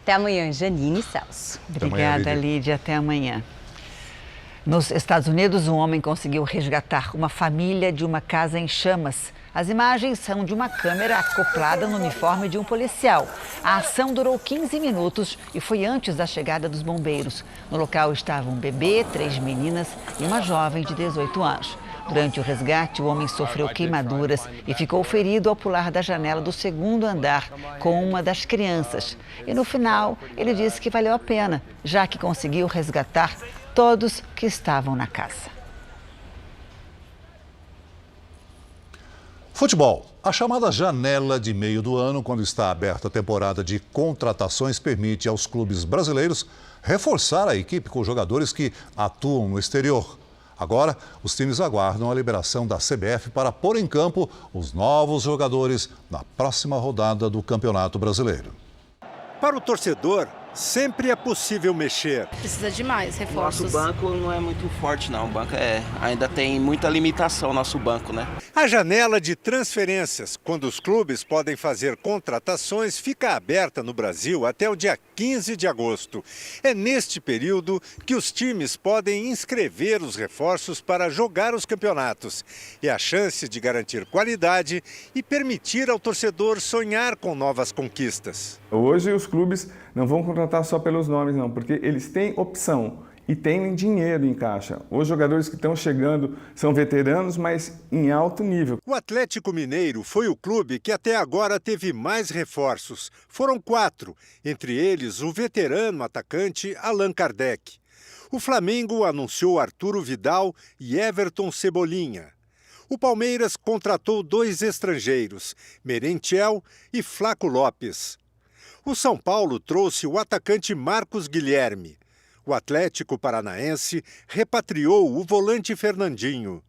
Até amanhã, Janine e Celso. Obrigada, Lídia. Até amanhã. Nos Estados Unidos, um homem conseguiu resgatar uma família de uma casa em chamas. As imagens são de uma câmera acoplada no uniforme de um policial. A ação durou 15 minutos e foi antes da chegada dos bombeiros. No local estavam um bebê, 3 meninas e uma jovem de 18 anos. Durante o resgate, o homem sofreu queimaduras e ficou ferido ao pular da janela do 2º andar com uma das crianças. E no final, ele disse que valeu a pena, já que conseguiu resgatar todos que estavam na casa. Futebol. A chamada janela de meio do ano, quando está aberta a temporada de contratações, permite aos clubes brasileiros reforçar a equipe com jogadores que atuam no exterior. Agora, os times aguardam a liberação da CBF para pôr em campo os novos jogadores na próxima rodada do Campeonato Brasileiro. Para o torcedor, sempre é possível mexer. Precisa de mais reforços. Nosso banco não é muito forte, não. O banco ainda tem muita limitação, nosso banco, né? A janela de transferências, quando os clubes podem fazer contratações, fica aberta no Brasil até o dia 15 de agosto. É neste período que os times podem inscrever os reforços para jogar os campeonatos. É a chance de garantir qualidade e permitir ao torcedor sonhar com novas conquistas. Hoje os clubes não vão contratar só pelos nomes, não, porque eles têm opção e têm dinheiro em caixa. Os jogadores que estão chegando são veteranos, mas em alto nível. O Atlético Mineiro foi o clube que até agora teve mais reforços. Foram 4, entre eles o veterano atacante Allan Kardec. O Flamengo anunciou Arturo Vidal e Everton Cebolinha. O Palmeiras contratou 2 estrangeiros, Merentiel e Flaco Lopes. O São Paulo trouxe o atacante Marcos Guilherme. O Atlético Paranaense repatriou o volante Fernandinho.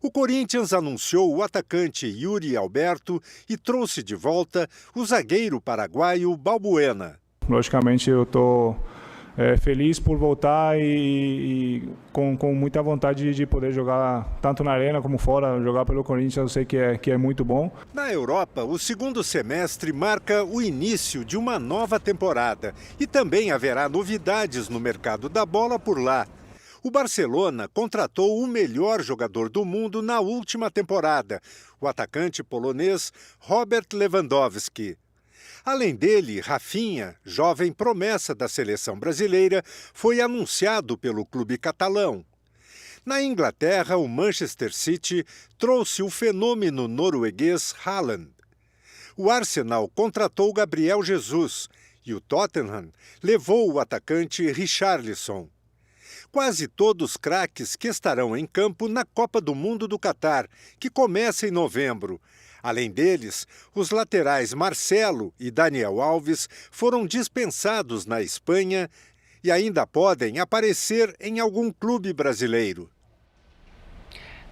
O Corinthians anunciou o atacante Yuri Alberto e trouxe de volta o zagueiro paraguaio Balbuena. Logicamente eu estou feliz por voltar e com muita vontade de poder jogar tanto na arena como fora, jogar pelo Corinthians, eu sei que é muito bom. Na Europa, o segundo semestre marca o início de uma nova temporada e também haverá novidades no mercado da bola por lá. O Barcelona contratou o melhor jogador do mundo na última temporada, o atacante polonês Robert Lewandowski. Além dele, Rafinha, jovem promessa da seleção brasileira, foi anunciado pelo clube catalão. Na Inglaterra, o Manchester City trouxe o fenômeno norueguês Haaland. O Arsenal contratou Gabriel Jesus e o Tottenham levou o atacante Richarlison. Quase todos craques que estarão em campo na Copa do Mundo do Catar, que começa em novembro. Além deles, os laterais Marcelo e Daniel Alves foram dispensados na Espanha e ainda podem aparecer em algum clube brasileiro.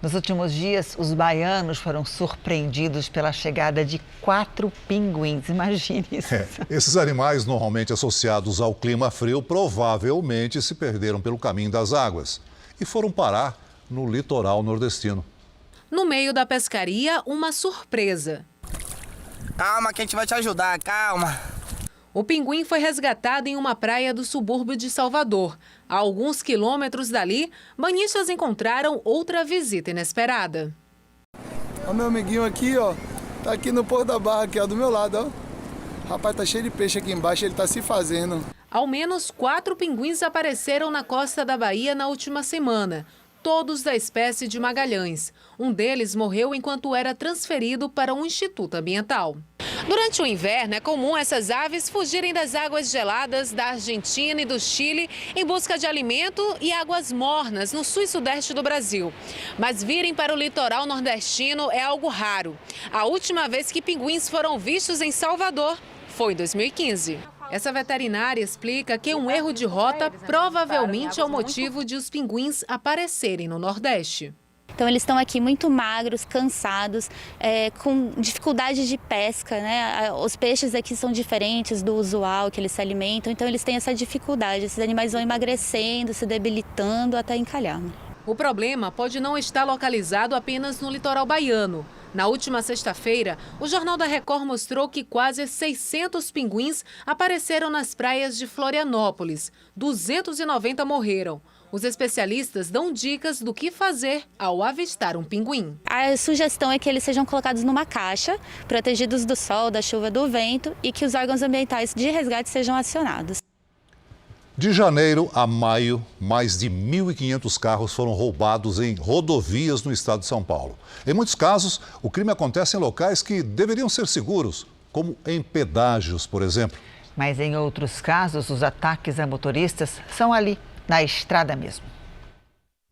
Nos últimos dias, os baianos foram surpreendidos pela chegada de 4 pinguins. Imagine isso. Esses animais, normalmente associados ao clima frio, provavelmente se perderam pelo caminho das águas e foram parar no litoral nordestino. No meio da pescaria, uma surpresa. Calma que a gente vai te ajudar, calma. O pinguim foi resgatado em uma praia do subúrbio de Salvador. A alguns quilômetros dali, banhistas encontraram outra visita inesperada. O meu amiguinho aqui, ó, tá aqui no Porto da Barra, aqui, ó, do meu lado, ó. Rapaz, tá cheio de peixe aqui embaixo, ele tá se fazendo. Ao menos 4 pinguins apareceram na costa da Bahia na última semana. Todos da espécie de Magalhães. Um deles morreu enquanto era transferido para um instituto ambiental. Durante o inverno, é comum essas aves fugirem das águas geladas da Argentina e do Chile em busca de alimento e águas mornas no sul e sudeste do Brasil. Mas virem para o litoral nordestino é algo raro. A última vez que pinguins foram vistos em Salvador foi em 2015. Essa veterinária explica que um erro de rota provavelmente é o motivo de os pinguins aparecerem no Nordeste. Então eles estão aqui muito magros, cansados, com dificuldade de pesca, né? Os peixes aqui são diferentes do usual que eles se alimentam, então eles têm essa dificuldade. Esses animais vão emagrecendo, se debilitando até encalhar. O problema pode não estar localizado apenas no litoral baiano. Na última sexta-feira, o Jornal da Record mostrou que quase 600 pinguins apareceram nas praias de Florianópolis. 290 morreram. Os especialistas dão dicas do que fazer ao avistar um pinguim. A sugestão é que eles sejam colocados numa caixa, protegidos do sol, da chuva, do vento, e que os órgãos ambientais de resgate sejam acionados. De janeiro a maio, mais de 1.500 carros foram roubados em rodovias no estado de São Paulo. Em muitos casos, o crime acontece em locais que deveriam ser seguros, como em pedágios, por exemplo. Mas em outros casos, os ataques a motoristas são ali, na estrada mesmo.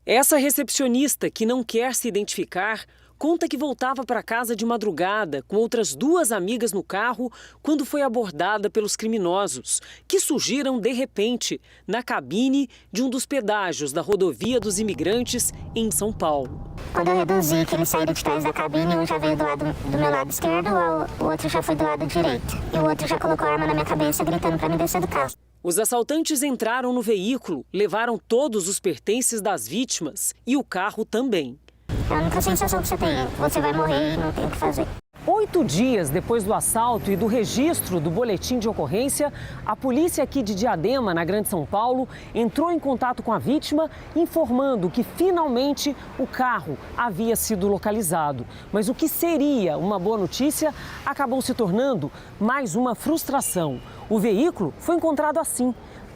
Essa recepcionista, que não quer se identificar, conta que voltava para casa de madrugada com outras 2 amigas no carro quando foi abordada pelos criminosos, que surgiram de repente na cabine de um dos pedágios da rodovia dos Imigrantes em São Paulo. Quando eu reduzi, que eles saíram de trás da cabine, um já veio do meu lado esquerdo, o outro já foi do lado direito. E o outro já colocou a arma na minha cabeça, gritando para me descer do carro. Os assaltantes entraram no veículo, levaram todos os pertences das vítimas e o carro também. É a única sensação que você tem, você vai morrer e não tem o que fazer. 8 dias depois do assalto e do registro do boletim de ocorrência, a polícia aqui de Diadema, na Grande São Paulo, entrou em contato com a vítima, informando que finalmente o carro havia sido localizado. Mas o que seria uma boa notícia acabou se tornando mais uma frustração. O veículo foi encontrado assim,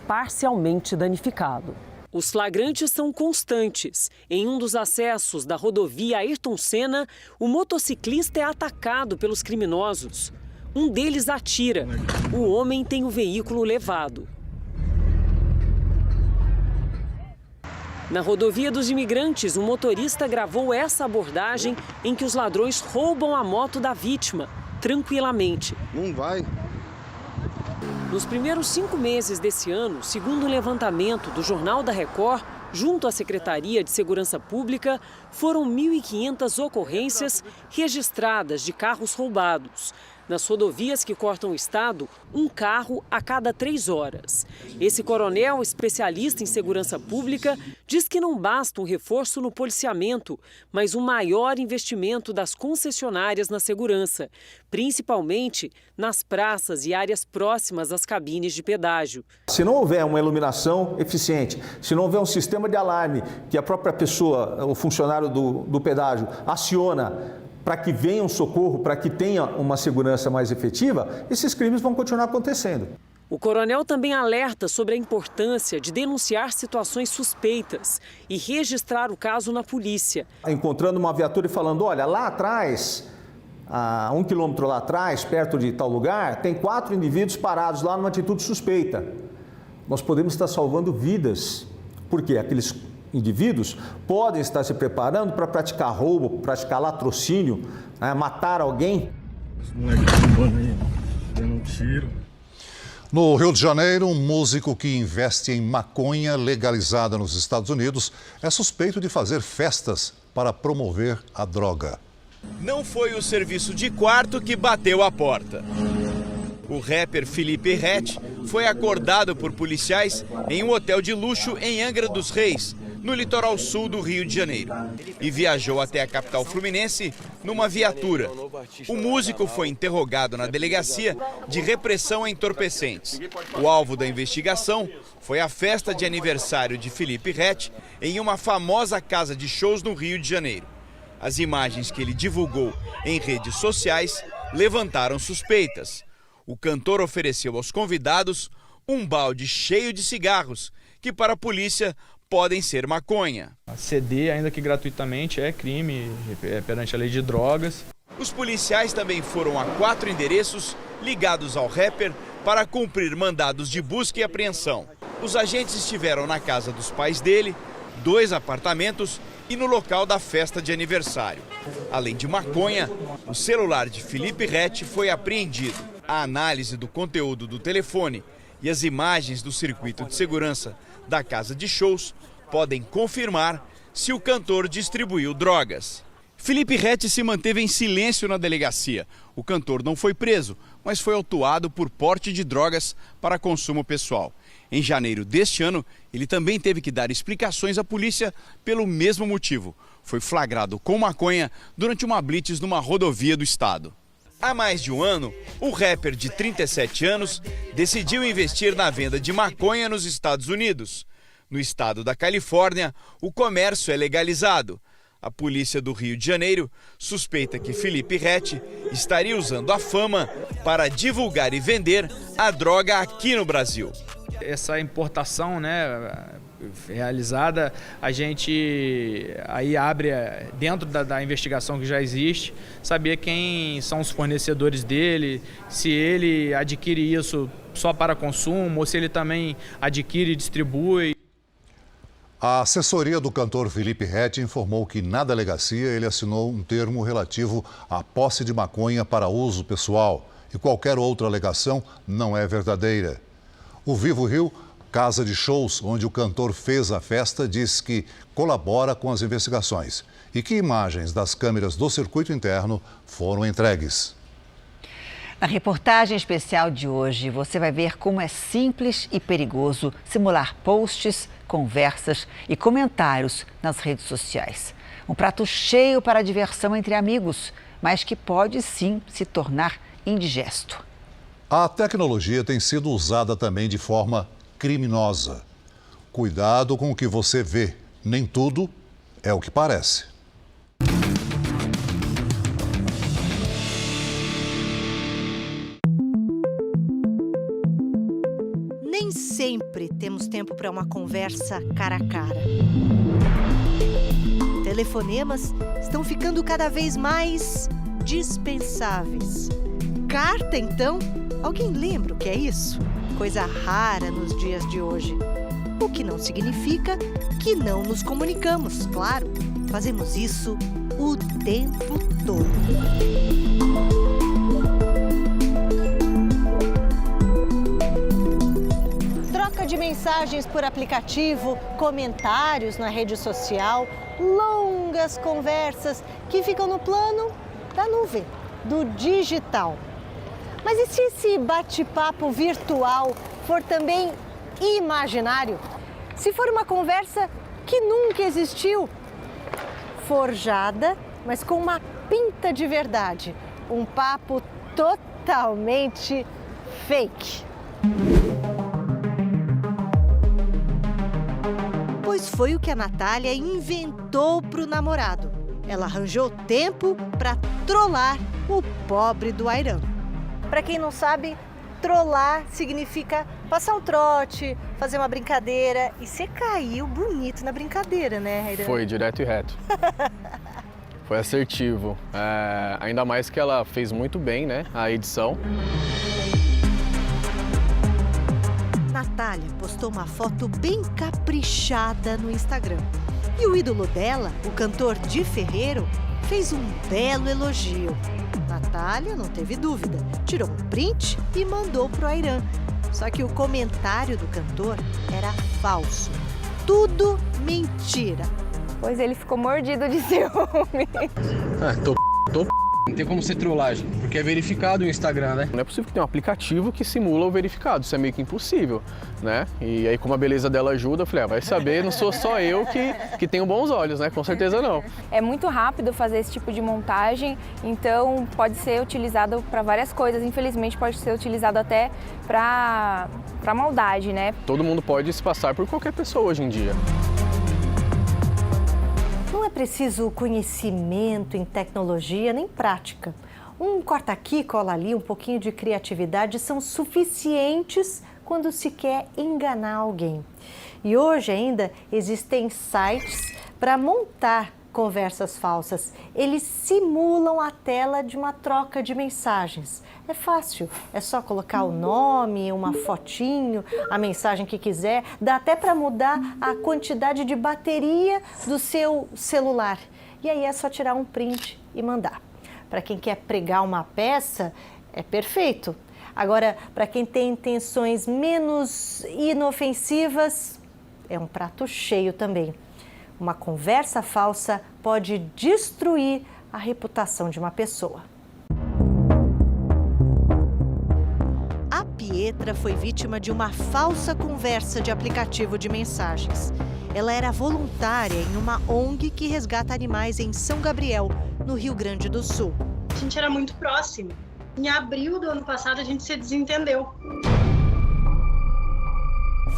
parcialmente danificado. Os flagrantes são constantes. Em um dos acessos da rodovia Ayrton Senna, o motociclista é atacado pelos criminosos. Um deles atira. O homem tem o veículo levado. Na rodovia dos Imigrantes, o motorista gravou essa abordagem em que os ladrões roubam a moto da vítima, tranquilamente. Não vai. Nos primeiros 5 meses desse ano, segundo o levantamento do Jornal da Record, junto à Secretaria de Segurança Pública, foram 1.500 ocorrências registradas de carros roubados. Nas rodovias que cortam o estado, um carro a cada 3 horas. Esse coronel, especialista em segurança pública, diz que não basta um reforço no policiamento, mas um maior investimento das concessionárias na segurança, principalmente nas praças e áreas próximas às cabines de pedágio. Se não houver uma iluminação eficiente, se não houver um sistema de alarme que a própria pessoa, o funcionário do pedágio, aciona para que venha um socorro, para que tenha uma segurança mais efetiva, esses crimes vão continuar acontecendo. O coronel também alerta sobre a importância de denunciar situações suspeitas e registrar o caso na polícia. Encontrando uma viatura e falando, olha, lá atrás, a 1 quilômetro lá atrás, perto de tal lugar, tem 4 indivíduos parados lá numa atitude suspeita. Nós podemos estar salvando vidas, porque aqueles indivíduos podem estar se preparando para praticar roubo, praticar latrocínio, matar alguém. No Rio de Janeiro, um músico que investe em maconha legalizada nos Estados Unidos é suspeito de fazer festas para promover a droga. Não foi o serviço de quarto que bateu a porta. O rapper Felipe Ret foi acordado por policiais em um hotel de luxo em Angra dos Reis, no litoral sul do Rio de Janeiro, e viajou até a capital fluminense numa viatura. O músico foi interrogado na delegacia de repressão a entorpecentes. O alvo da investigação foi a festa de aniversário de Felipe Ret em uma famosa casa de shows no Rio de Janeiro. As imagens que ele divulgou em redes sociais levantaram suspeitas. O cantor ofereceu aos convidados um balde cheio de cigarros, que para a polícia podem ser maconha. Ceder, ainda que gratuitamente, é crime perante a lei de drogas. Os policiais também foram a 4 endereços ligados ao rapper para cumprir mandados de busca e apreensão. Os agentes estiveram na casa dos pais dele, 2 apartamentos e no local da festa de aniversário. Além de maconha, o celular de Felipe Ret foi apreendido. A análise do conteúdo do telefone e as imagens do circuito de segurança da casa de shows podem confirmar se o cantor distribuiu drogas. Felipe Ret se manteve em silêncio na delegacia. O cantor não foi preso, mas foi autuado por porte de drogas para consumo pessoal. Em janeiro deste ano, ele também teve que dar explicações à polícia pelo mesmo motivo. Foi flagrado com maconha durante uma blitz numa rodovia do estado. Há mais de um ano, o rapper de 37 anos decidiu investir na venda de maconha nos Estados Unidos. No estado da Califórnia, o comércio é legalizado. A polícia do Rio de Janeiro suspeita que Felipe Ret estaria usando a fama para divulgar e vender a droga aqui no Brasil. Essa importação, né, realizada, a gente aí abre, dentro da investigação que já existe, saber quem são os fornecedores dele, se ele adquire isso só para consumo ou se ele também adquire e distribui. A assessoria do cantor Felipe Ret informou que na delegacia ele assinou um termo relativo à posse de maconha para uso pessoal e qualquer outra alegação não é verdadeira. O Vivo Rio, casa de shows onde o cantor fez a festa, diz que colabora com as investigações e que imagens das câmeras do circuito interno foram entregues. Na reportagem especial de hoje, você vai ver como é simples e perigoso simular posts, conversas e comentários nas redes sociais. Um prato cheio para a diversão entre amigos, mas que pode sim se tornar indigesto. A tecnologia tem sido usada também de forma criminosa. Cuidado com o que você vê, nem tudo é o que parece. Nem sempre temos tempo para uma conversa cara a cara. Telefonemas estão ficando cada vez mais dispensáveis. Carta, então? Alguém lembra o que é isso? Coisa rara nos dias de hoje. O que não significa que não nos comunicamos, claro. Fazemos isso o tempo todo. Troca de mensagens por aplicativo, comentários na rede social, longas conversas que ficam no plano da nuvem, do digital. Mas e se esse bate-papo virtual for também imaginário? Se for uma conversa que nunca existiu? Forjada, mas com uma pinta de verdade. Um papo totalmente fake. Pois foi o que a Natália inventou para o namorado. Ela arranjou tempo para trollar o pobre do Airan. Para quem não sabe, trollar significa passar um trote, fazer uma brincadeira. E você caiu bonito na brincadeira, né, Airan? Foi, direto e reto. Foi assertivo. Ainda mais que ela fez muito bem, né, a edição. Natália postou uma foto bem caprichada no Instagram. E o ídolo dela, o cantor Di Ferreiro, fez um belo elogio. Natália não teve dúvida, tirou um print e mandou pro Airan. Só que o comentário do cantor era falso. Tudo mentira. Pois ele ficou mordido de ciúme. Não tem como ser trollagem, porque é verificado o Instagram, né? Não é possível que tenha um aplicativo que simula o verificado, isso é meio que impossível, né? E aí, como a beleza dela ajuda, eu falei, vai saber, não sou só eu que tenho bons olhos, né? Com certeza não. É muito rápido fazer esse tipo de montagem, então pode ser utilizado para várias coisas. Infelizmente, pode ser utilizado até para maldade, né? Todo mundo pode se passar por qualquer pessoa hoje em dia. Não é preciso conhecimento em tecnologia nem prática. Um corta aqui, cola ali, um pouquinho de criatividade são suficientes quando se quer enganar alguém. E hoje ainda existem sites para montar conversas falsas. Eles simulam a tela de uma troca de mensagens. É fácil, é só colocar o nome, uma fotinho, a mensagem que quiser. Dá até para mudar a quantidade de bateria do seu celular. E aí é só tirar um print e mandar. Para quem quer pregar uma peça, é perfeito. Agora, para quem tem intenções menos inofensivas, é um prato cheio também. Uma conversa falsa pode destruir a reputação de uma pessoa. A Pietra foi vítima de uma falsa conversa de aplicativo de mensagens. Ela era voluntária em uma ONG que resgata animais em São Gabriel, no Rio Grande do Sul. A gente era muito próximo. Em abril do ano passado, a gente se desentendeu.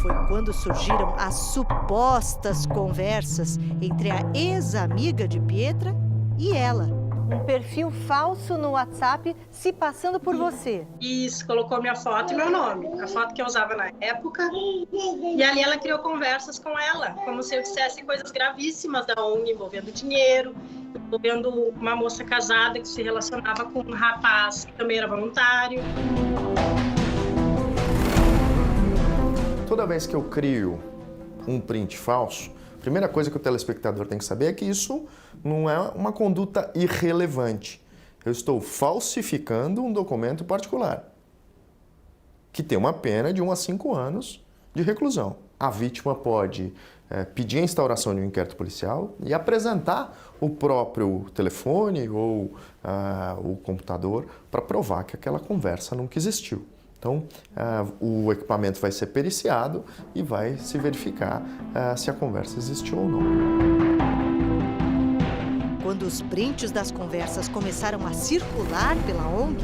Foi quando surgiram as supostas conversas entre a ex-amiga de Pietra e ela. Um perfil falso no WhatsApp se passando por você. Isso, colocou minha foto e meu nome. A foto que eu usava na época. E ali ela criou conversas com ela, como se eu dissesse coisas gravíssimas da ONG, envolvendo dinheiro, envolvendo uma moça casada que se relacionava com um rapaz que também era voluntário. Toda vez que eu crio um print falso, a primeira coisa que o telespectador tem que saber é que isso não é uma conduta irrelevante. Eu estou falsificando um documento particular, que tem uma pena de 1 a 5 anos de reclusão. A vítima pode pedir a instauração de um inquérito policial e apresentar o próprio telefone ou o computador para provar que aquela conversa nunca existiu. Então, o equipamento vai ser periciado e vai se verificar se a conversa existiu ou não. Quando os prints das conversas começaram a circular pela ONG,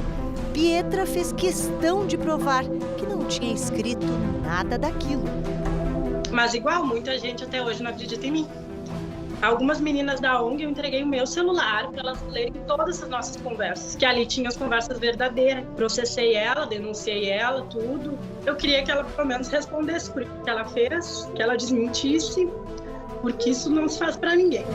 Pietra fez questão de provar que não tinha escrito nada daquilo. Mas igual, muita gente até hoje não acredita em mim. Algumas meninas da ONG, eu entreguei o meu celular para elas lerem todas as nossas conversas, que ali tinha as conversas verdadeiras. Processei ela, denunciei ela, tudo. Eu queria que ela pelo menos respondesse por o que ela fez, que ela desmentisse, porque isso não se faz para ninguém.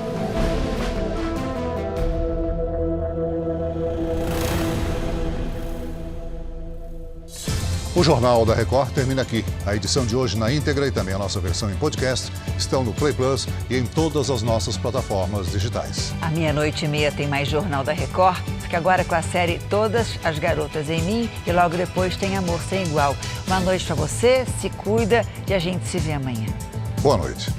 O Jornal da Record termina aqui. A edição de hoje na íntegra e também a nossa versão em podcast estão no Play Plus e em todas as nossas plataformas digitais. À 00:30 tem mais Jornal da Record. Fica agora com a série Todas as Garotas em Mim e logo depois tem Amor Sem Igual. Uma noite para você, se cuida e a gente se vê amanhã. Boa noite.